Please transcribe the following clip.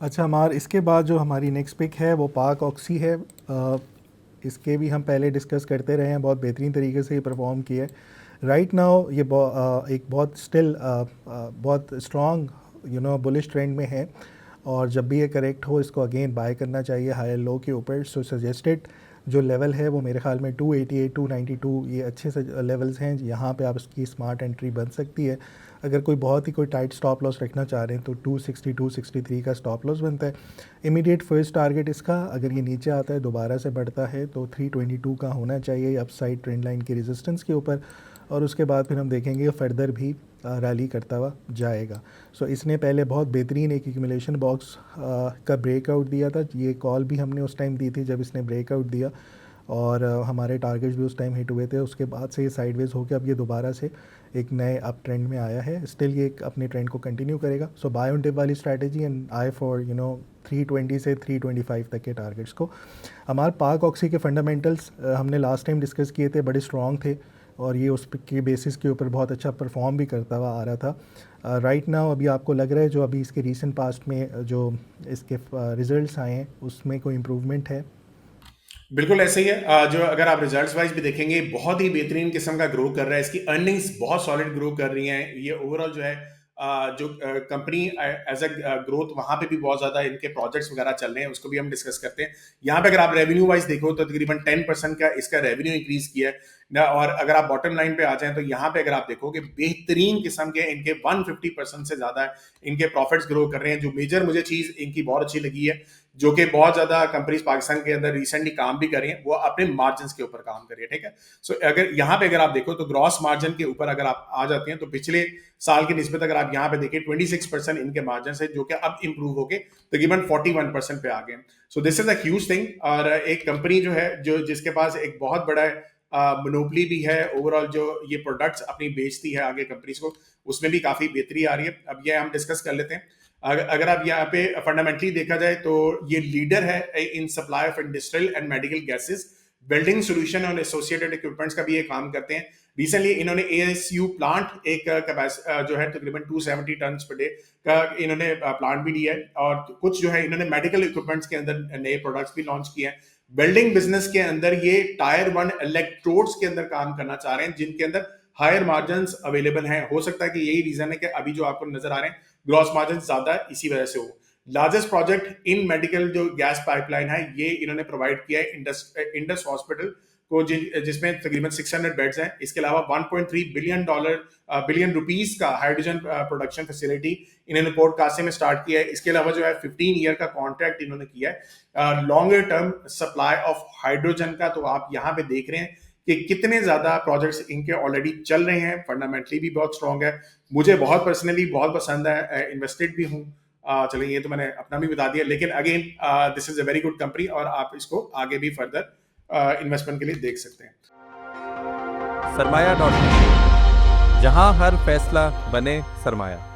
अच्छा हमार इसके बाद जो हमारी नेक्स्ट पिक है वो पाक ऑक्सी है। इसके भी हम पहले डिस्कस करते रहे हैं, बहुत बेहतरीन तरीके से ये परफॉर्म किया है। राइट नाउ ये एक बहुत स्टिल बहुत स्ट्रॉन्ग बुलिश ट्रेंड में है, और जब भी ये करेक्ट हो इसको अगेन बाय करना चाहिए हायर लो के ऊपर। सो सजेस्टेड जो लेवल है वो मेरे ख्याल में 288 292 ये अच्छे से लेवल्स हैं, यहाँ पे आप इसकी स्मार्ट एंट्री बन सकती है। अगर कोई बहुत ही कोई टाइट स्टॉप लॉस रखना चाह रहे हैं तो 260 263 का स्टॉप लॉस बनता है। इमीडिएट फर्स्ट टारगेट इसका, अगर ये नीचे आता है दोबारा से बढ़ता है तो 322 का होना चाहिए अपसाइड ट्रेंड लाइन की रेजिस्टेंस के ऊपर, और उसके बाद फिर हम देखेंगे फर्दर भी रैली करता हुआ जाएगा। सो इसने पहले बहुत बेहतरीन एक एक्यूमुलेशन बॉक्स का ब्रेकआउट दिया था, ये कॉल भी हमने उस टाइम दी थी जब इसने ब्रेकआउट दिया, और हमारे टारगेट्स भी उस टाइम हिट हुए थे। उसके बाद से ये साइडवेज होकर अब ये दोबारा से एक नए अप ट्रेंड में आया है। स्टिल ये अपने ट्रेंड को कंटिन्यू करेगा। सो बाय ऑन डिप वाली स्ट्रैटेजी एंड आई फॉर 320 से 325 तक के टारगेट्स को। हमारे पाक ऑक्सी के फंडामेंटल्स हमने लास्ट टाइम डिस्कस किए थे, बड़े स्ट्रॉन्ग थे, और ये उस के बेसिस के ऊपर बहुत अच्छा परफॉर्म भी करता हुआ आ रहा था। राइट नाउ अभी आपको लग रहा है जो अभी इसके रीसेंट पास्ट में जो इसके रिजल्ट्स आए हैं उसमें कोई इम्प्रूवमेंट है? बिल्कुल ऐसे ही है। जो अगर आप रिजल्ट्स वाइज भी देखेंगे बहुत ही बेहतरीन किस्म का ग्रो कर रहा है, इसकी अर्निंग्स बहुत सॉलिड ग्रो कर रही हैं। ये ओवरऑल जो है जो कंपनी एज अ ग्रोथ वहां पे भी बहुत ज्यादा इनके प्रोजेक्ट्स वगैरह चल रहे हैं, उसको भी हम डिस्कस करते हैं। यहाँ पे अगर आप रेवेन्यू वाइज देखो तो तकरीबन 10% का इसका रेवेन्यू इंक्रीज किया है ना। और अगर आप बॉटम लाइन पे आ जाएं तो यहाँ पे अगर आप देखोगे बेहतरीन किस्म के इनके 150% से ज्यादा इनके प्रॉफिट्स ग्रो कर रहे हैं। जो मेजर मुझे चीज इनकी बहुत अच्छी लगी है, जो कि बहुत ज्यादा कंपनीज पाकिस्तान के अंदर रिसेंटली काम भी कर रही हैं, वो अपने मार्जिन के ऊपर काम कर रही है। ठीक है, सो अगर यहाँ पे अगर आप देखो तो ग्रॉस मार्जिन के ऊपर अगर आप आ जाते हैं तो पिछले साल की निस्बत अगर आप यहाँ पे देखिए 26% इनके मार्जिन है, जो कि अब इंप्रूव होके तकरीबन 41% पे आ गए। So this is a huge thing. और एक कंपनी जो है जो जिसके पास एक बहुत बड़ा मोनोपली भी है, ओवरऑल जो ये प्रोडक्ट्स अपनी बेचती है आगे कंपनीज को, उसमें भी काफी बेहतरी आ रही है। अब ये हम डिस्कस कर लेते हैं। अगर आप यहाँ पे फंडामेंटली देखा जाए तो ये लीडर है in supply of industrial and medical gases, building solution और एसोसिएटेड इक्विपमेंट्स का भी ये काम करते हैं। रिसेंटली इन्होंने एएसयू प्लांट एक जो है तकरीबन 270 टन पर डे का इन्होंने प्लांट भी लिया है, और कुछ जो है इन्होंने मेडिकल इक्विपमेंट्स के अंदर नए प्रोडक्ट्स भी लॉन्च किए हैं। बिल्डिंग बिजनेस के अंदर ये टायर 1 इलेक्ट्रोड्स के अंदर काम करना चाह रहे हैं, जिनके अंदर हायर मार्जिन अवेलेबल हैं। हो सकता है कि यही रीजन है कि अभी जो आपको नजर आ रहे हैं ग्रॉस मार्जिन ज्यादा है, इसी वजह से हो। लार्जेस्ट प्रोजेक्ट इन मेडिकल जो गैस पाइपलाइन है ये इन्होंने प्रोवाइड किया है इंडस हॉस्पिटल को, जिसमें तकरीबन 600 बेड्स हैं। इसके अलावा 1.3 बिलियन रुपीस का हाइड्रोजन प्रोडक्शन फैसिलिटी इन्होंने पोर्ट कासे में स्टार्ट किया है। इसके अलावा जो है 15 ईयर का कॉन्ट्रैक्ट इन्होंने किया है longer term supply of hydrogen का। तो आप यहाँ पे देख रहे हैं कि कितने ज्यादा प्रोजेक्ट्स इनके ऑलरेडी चल रहे हैं। फंडामेंटली भी बहुत स्ट्रॉन्ग है, मुझे बहुत पर्सनली बहुत पसंद है, इन्वेस्टेड भी हूँ। चलिए ये तो मैंने अपना भी बता दिया, लेकिन again this is a very good company और आप इसको आगे भी फर्दर इन्वेस्टमेंट के लिए देख सकते हैं। सरमाया.com, जहां हर फैसला बने सरमाया।